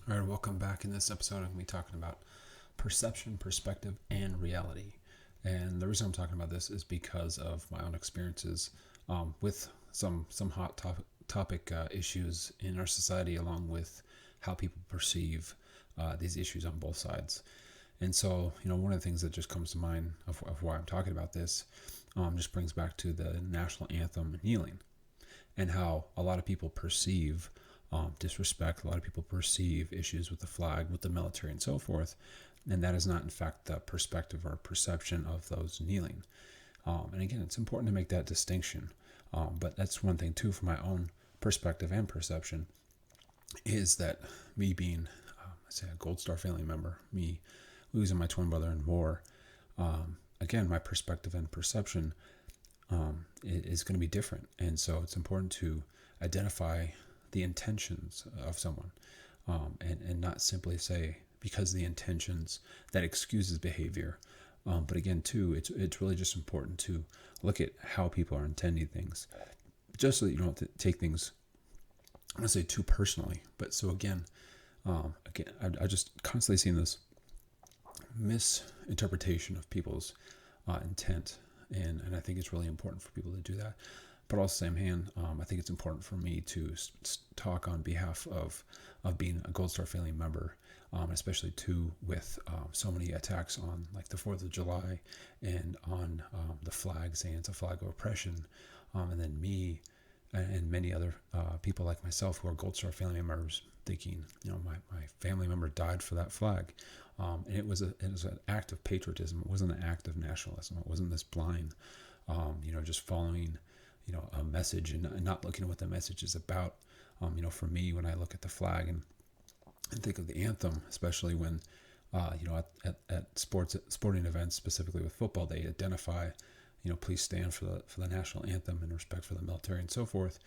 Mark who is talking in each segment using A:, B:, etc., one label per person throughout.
A: All right, welcome back. In this episode, I'm going to be talking about perception, perspective, and reality. And the reason I'm talking about this is because of my own experiences with some hot topic issues in our society, along with how people perceive these issues on both sides. And so, one of the things that just comes to mind of why I'm talking about this just brings back to the national anthem kneeling and how a lot of people perceive disrespect. A lot of people perceive issues with the flag, with the military, and so forth. And that is not, in fact, the perspective or perception of those kneeling. And again, it's important to make that distinction. But that's one thing, too, from my own perspective and perception, is that me being, I say, a Gold Star family member, me losing my twin brother in war, again, my perspective and perception is going to be different. And so it's important to identify the intentions of someone and not simply say because the intentions that excuses behavior. But again, too, it's really just important to look at how people are intending things, just so that you don't take things, I want to say, too personally. But so again, I just constantly seen this misinterpretation of people's intent, and I think it's really important for people to do that. But on the same hand, I think it's important for me to talk on behalf of being a Gold Star family member, especially too with so many attacks on like the 4th of July and on the flag, saying it's a flag of oppression, and then me and many other people like myself who are Gold Star family members thinking, my family member died for that flag. And it was an act of patriotism. It wasn't an act of nationalism. It wasn't this blind, just following a message and not looking at what the message is about. For me, when I look at the flag and think of the anthem, especially when, at sporting events, specifically with football, they identify, please stand for the national anthem in respect for the military and so forth.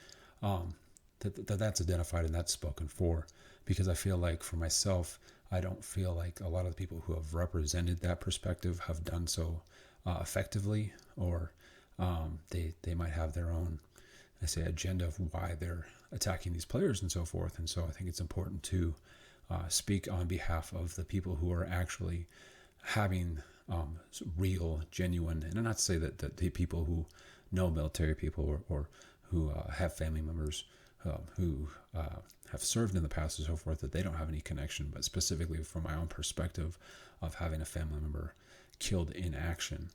A: That's identified and that's spoken for, because I feel like for myself, I don't feel like a lot of the people who have represented that perspective have done so effectively, or they might have their own, agenda of why they're attacking these players and so forth. And so I think it's important to speak on behalf of the people who are actually having real, genuine, and not to say that the people who know military people or who have family members who have served in the past and so forth, that they don't have any connection, but specifically from my own perspective of having a family member killed in action.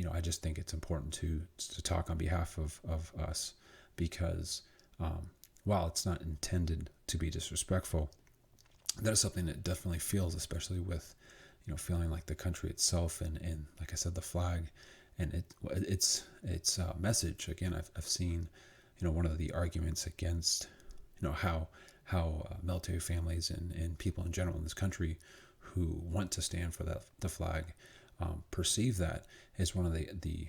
A: I just think it's important to talk on behalf of us, because while it's not intended to be disrespectful, that is something that definitely feels, especially with, feeling like the country itself and like I said, the flag and its message. Again, I've seen, one of the arguments against, how military families and people in general in this country who want to stand for the flag perceive that as one of the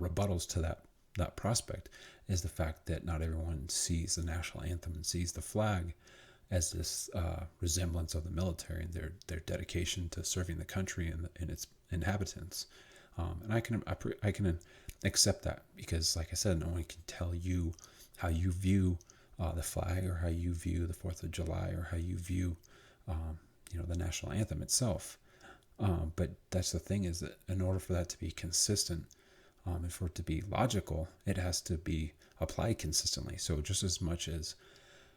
A: rebuttals to that prospect, is the fact that not everyone sees the national anthem and sees the flag as this resemblance of the military and their dedication to serving the country and its inhabitants. And I can accept that, because, like I said, no one can tell you how you view the flag, or how you view the 4th of July, or how you view the national anthem itself. But that's the thing, is that in order for that to be consistent, and for it to be logical, it has to be applied consistently. So just as much as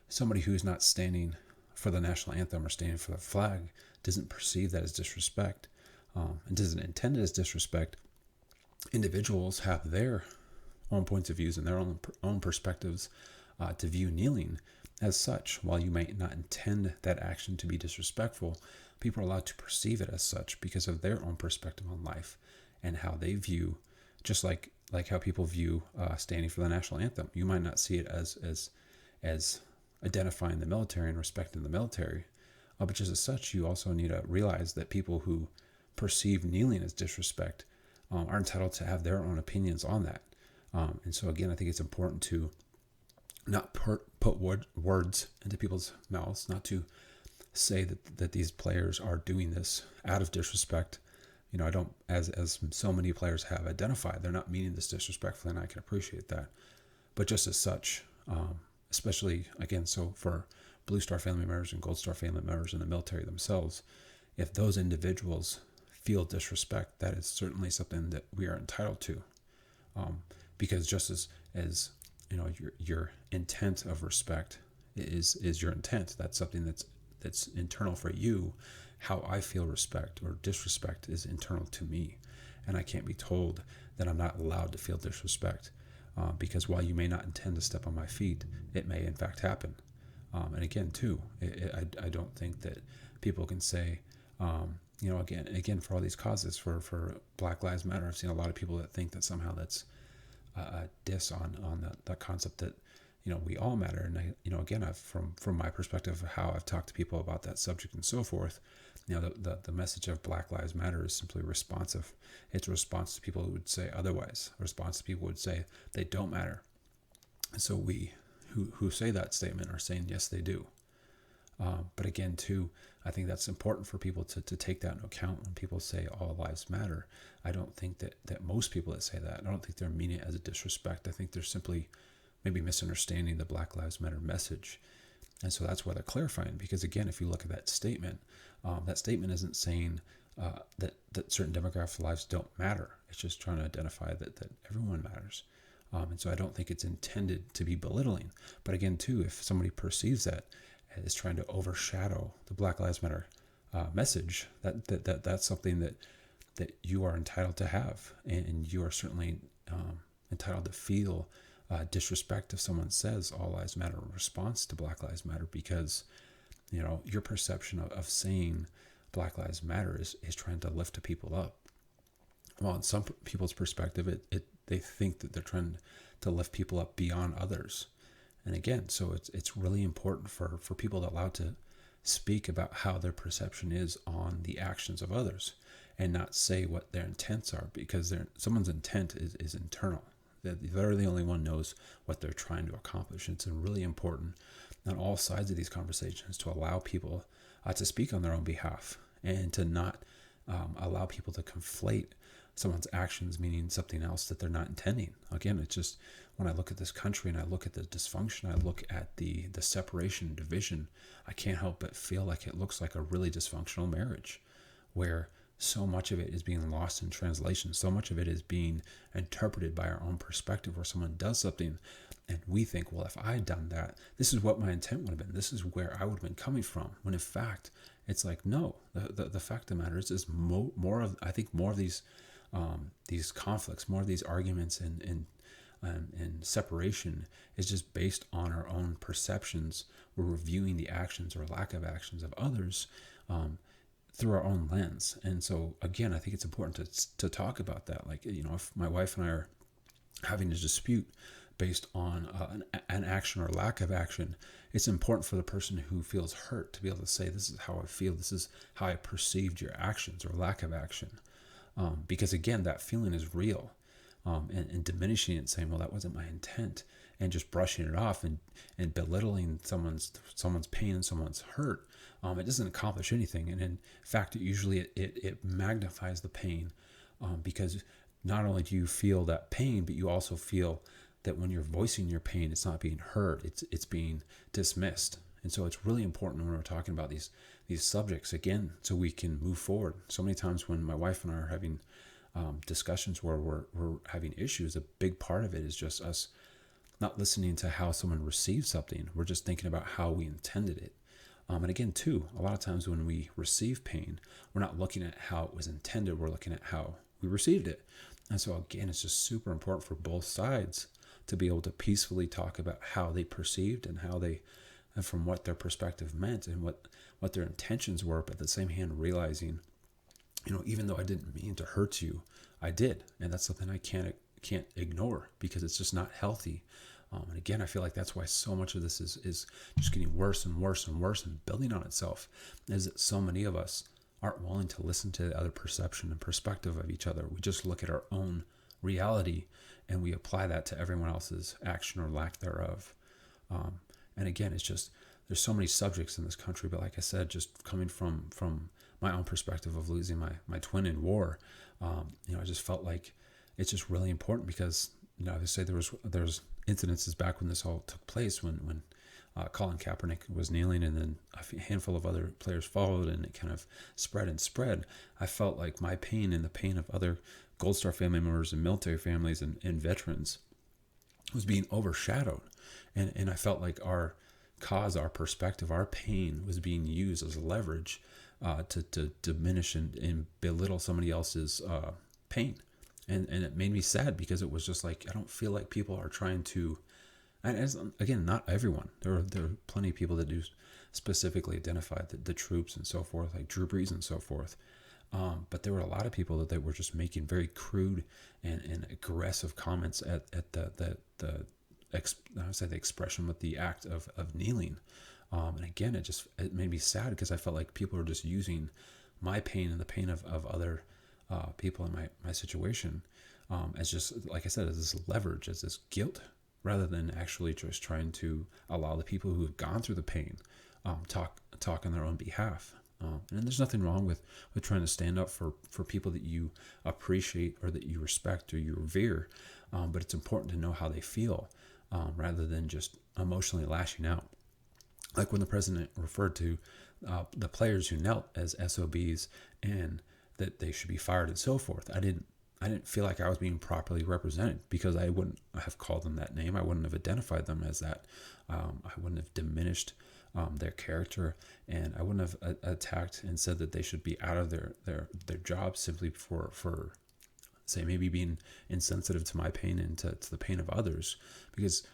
A: somebody who's not standing for the national anthem or standing for the flag doesn't perceive that as disrespect, and doesn't intend it as disrespect, individuals have their own points of views and their own perspectives to view kneeling as such. While you might not intend that action to be disrespectful, people are allowed to perceive it as such because of their own perspective on life and how they view, just like how people view standing for the national anthem. You might not see it as identifying the military and respecting the military, but just as such, you also need to realize that people who perceive kneeling as disrespect are entitled to have their own opinions on that. And so again, I think it's important to not put words into people's mouths, not to say that these players are doing this out of disrespect. I don't, as so many players have identified, they're not meaning this disrespectfully, and I can appreciate that. But just as such, especially again, so for Blue Star family members and Gold Star family members in the military themselves, if those individuals feel disrespect, that is certainly something that we are entitled to, because just as your intent of respect is your intent. That's something that's internal for you. How I feel respect or disrespect is internal to me, and I can't be told that I'm not allowed to feel disrespect, because while you may not intend to step on my feet, it may in fact happen. And again, too, I don't think that people can say, again, for all these causes, for Black Lives Matter, I've seen a lot of people that think that somehow that's a diss on that concept that, we all matter. And I've from my perspective of how I've talked to people about that subject and so forth, the message of Black Lives Matter is simply responsive. It's a response to people who would say otherwise. A response to people who would say they don't matter. And so we who say that statement are saying yes, they do. But again, too, I think that's important for people to take that into account when people say all lives matter. I don't think that most people that say that, I don't think they're meaning it as a disrespect. I think they're simply maybe misunderstanding the Black Lives Matter message. And so that's why they're clarifying, because again, if you look at that statement isn't saying that certain demographic lives don't matter. It's just trying to identify that everyone matters. And so I don't think it's intended to be belittling. But again, too, if somebody perceives that as trying to overshadow the Black Lives Matter message, that's something that you are entitled to have, and you are certainly entitled to feel disrespect if someone says all lives matter in response to Black Lives Matter, because your perception of saying Black Lives Matter is trying to lift people up. Well, in some people's perspective, they think that they're trying to lift people up beyond others. And again, so it's really important for people to allow to speak about how their perception is on the actions of others, and not say what their intents are, because someone's intent is internal. They're the only one knows what they're trying to accomplish. And it's really important on all sides of these conversations to allow people to speak on their own behalf, and to not allow people to conflate someone's actions meaning something else that they're not intending. Again, it's just, when I look at this country and I look at the dysfunction, I look at the separation and division, I can't help but feel like it looks like a really dysfunctional marriage, where so much of it is being lost in translation. So much of it is being interpreted by our own perspective, where someone does something and we think, well, if I had done that, this is what my intent would have been. This is where I would have been coming from. When in fact, it's like, no, the fact of the matter is more of these conflicts, more of these arguments and separation is just based on our own perceptions. We're reviewing the actions or lack of actions of others through our own lens. And so again, I think it's important to talk about that. Like, if my wife and I are having a dispute based on an action or lack of action, it's important for the person who feels hurt to be able to say, this is how I feel, this is how I perceived your actions or lack of action. Because again, that feeling is real, and diminishing it and saying, well, that wasn't my intent, and just brushing it off and belittling someone's pain and someone's hurt, it doesn't accomplish anything. And in fact, it magnifies the pain, because not only do you feel that pain, but you also feel that when you're voicing your pain, it's not being heard, it's being dismissed. And so it's really important when we're talking about these subjects, again, so we can move forward. So many times when my wife and I are having discussions where we're having issues, a big part of it is just us not listening to how someone receives something. We're just thinking about how we intended it. And again, too, a lot of times when we receive pain, we're not looking at how it was intended. We're looking at how we received it. And so again, it's just super important for both sides to be able to peacefully talk about how they perceived and from what their perspective meant and what their intentions were, but at the same hand realizing, even though I didn't mean to hurt you, I did. And that's something I can't ignore, because it's just not healthy. And again, I feel like that's why so much of this is just getting worse and worse and worse and building on itself, is that so many of us aren't willing to listen to the other perception and perspective of each other. We just look at our own reality and we apply that to everyone else's action or lack thereof. And again, it's just, there's so many subjects in this country, but like I said, just coming from my own perspective of losing my twin in war, I just felt like it's just really important, because, I would say there's incidences back when this all took place, when Colin Kaepernick was kneeling, and then a handful of other players followed, and it kind of spread and spread. I felt like my pain and the pain of other Gold Star family members and military families and veterans was being overshadowed. And I felt like our cause, our perspective, our pain was being used as leverage to diminish and belittle somebody else's pain. And it made me sad, because it was just like, I don't feel like people are trying to, and as, again, not everyone. There are plenty of people that do specifically identify the troops and so forth, like Drew Brees and so forth. But there were a lot of people that were just making very crude and aggressive comments at the I would say the expression, with the act of kneeling. And again, it made me sad, because I felt like people were just using my pain and the pain of other people in my situation as just, like I said, as this leverage, as this guilt, rather than actually just trying to allow the people who have gone through the pain talk on their own behalf. And there's nothing wrong with trying to stand up for people that you appreciate or that you respect or you revere, but it's important to know how they feel, rather than just emotionally lashing out. Like when the president referred to the players who knelt as SOBs and that they should be fired and so forth, I didn't feel like I was being properly represented, because I wouldn't have called them that name. I wouldn't have identified them as that. I wouldn't have diminished their character, and I wouldn't have attacked and said that they should be out of their jobs simply for say, maybe being insensitive to my pain and to the pain of others. Because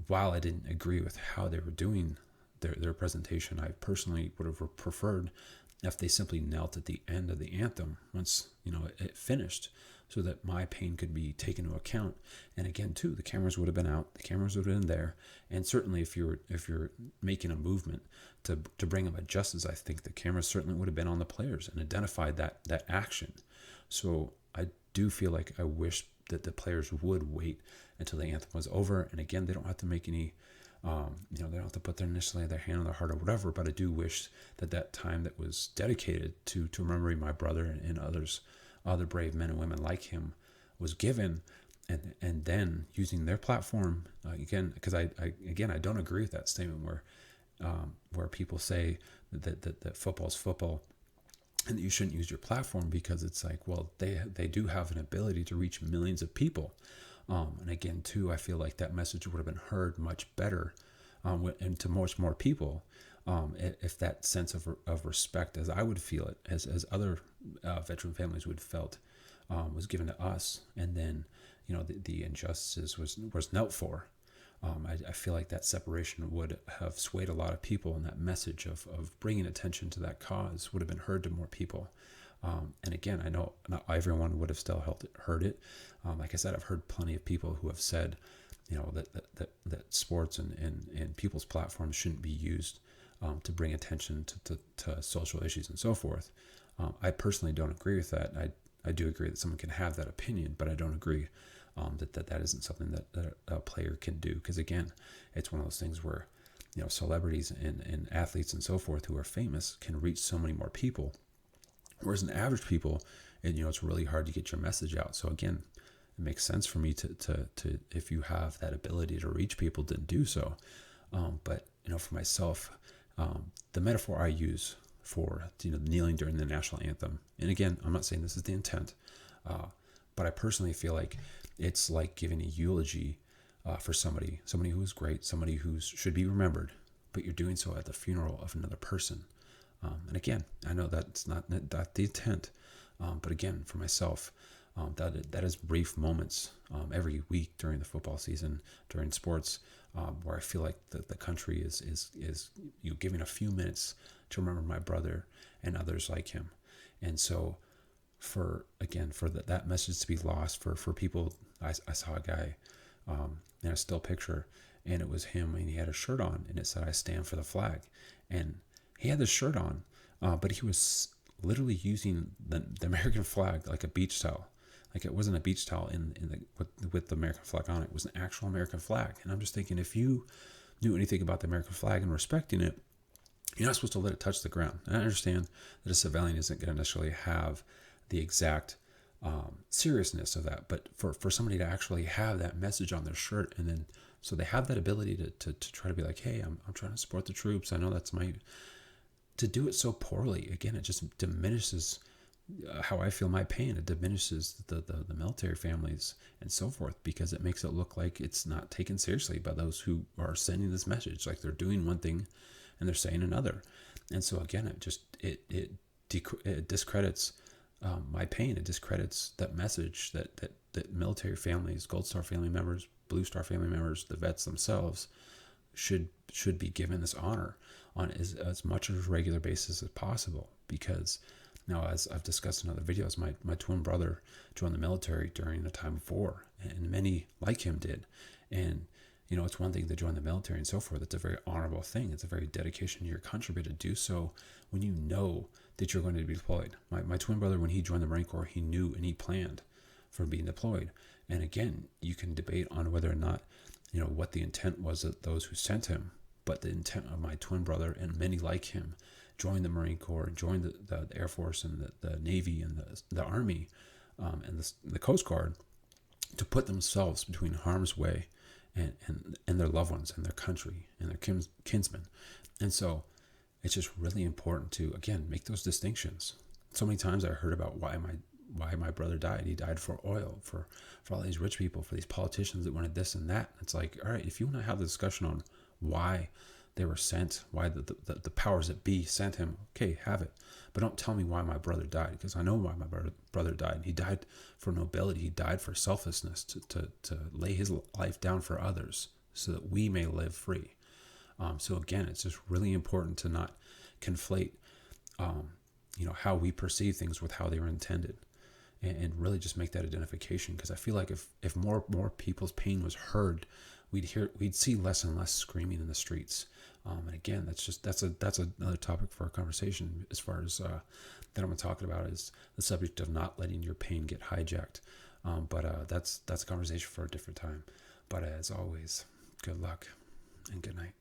A: while I didn't agree with how they were doing their presentation, I personally would have preferred if they simply knelt at the end of the anthem once it finished, so that my pain could be taken into account. And again, too, the cameras would have been out, the cameras would have been there, and certainly if you're making a movement to bring about justice, I think the cameras certainly would have been on the players and identified that action. So I do feel like I wish that the players would wait until the anthem was over. And again, they don't have to make any they don't have to put necessarily their hand on their heart or whatever, but I do wish that time that was dedicated to remembering my brother and other brave men and women like him was given, and then using their platform again, because I don't agree with that statement where people say that football's football and that you shouldn't use your platform, because it's like, well, they do have an ability to reach millions of people. And again, too, I feel like that message would have been heard much better and to much more people if that sense of respect, as I would feel it, as other veteran families would have felt, was given to us, and then the injustices was knelt for. I feel like that separation would have swayed a lot of people, and that message of bringing attention to that cause would have been heard to more people. And again, I know not everyone would have still heard it. Like I said, I've heard plenty of people who have said, that sports and people's platforms shouldn't be used to bring attention to social issues and so forth. I personally don't agree with that. I do agree that someone can have that opinion, but I don't agree that isn't something that a player can do. Because again, it's one of those things where celebrities and athletes and so forth who are famous can reach so many more people. Whereas in average people, it's really hard to get your message out. So again, it makes sense for me to if you have that ability to reach people, to do so. But for myself, the metaphor I use for kneeling during the national anthem, and again, I'm not saying this is the intent, but I personally feel like it's like giving a eulogy for somebody who is great, somebody who should be remembered, but you're doing so at the funeral of another person. And again, I know that's not the intent, but again, for myself, that is brief moments every week during the football season, during sports, where I feel like the country is giving a few minutes to remember my brother and others like him. And so for that message to be lost for people, I saw a guy in a still picture, and it was him, and he had a shirt on, and it said, "I stand for the flag." And he had this shirt on, but he was literally using the American flag like a beach towel. Like it wasn't a beach towel with the American flag on it. It was an actual American flag. And I'm just thinking, if you knew anything about the American flag and respecting it, you're not supposed to let it touch the ground. And I understand that a civilian isn't going to necessarily have the exact seriousness of that. But for somebody to actually have that message on their shirt and then So they have that ability to try to be like, hey, I'm trying to support the troops. I know that's my, to do it so poorly, again, it just diminishes how I feel my pain. It diminishes the military families and so forth, because it makes it look like it's not taken seriously by those who are sending this message. Like they're doing one thing and they're saying another. And so again, it discredits my pain. It discredits that message that military families, Gold Star family members, Blue Star family members, the vets themselves should be given this honor on as much of a regular basis as possible. Because now, as I've discussed in other videos, my twin brother joined the military during a time of war, and many like him did. And it's one thing to join the military and so forth. It's a very honorable thing. It's a very dedication to your country, but to do so when you know that you're going to be deployed. My twin brother, when he joined the Marine Corps, he knew and he planned for being deployed. And again, you can debate on whether or not, what the intent was of those who sent him, but the intent of my twin brother and many like him joined the Marine Corps, joined the Air Force and the Navy and the Army and the Coast Guard, to put themselves between harm's way and their loved ones and their country and their kinsmen. And so it's just really important to, again, make those distinctions. So many times I heard about why my brother died. He died for oil, for all these rich people, for these politicians that wanted this and that. It's like, all right, if you want to have the discussion on why they were sent, why the powers that be sent him, okay, have it. But don't tell me why my brother died, because I know why my brother died. He died for nobility. He died for selflessness, to lay his life down for others so that we may live free. So again, it's just really important to not conflate, how we perceive things with how they were intended, and really just make that identification. Because I feel like if more people's pain was heard, we'd see less and less screaming in the streets. And again, that's another topic for our conversation, as far as that I'm going to talk about, is the subject of not letting your pain get hijacked. But that's a conversation for a different time. But as always, good luck and good night.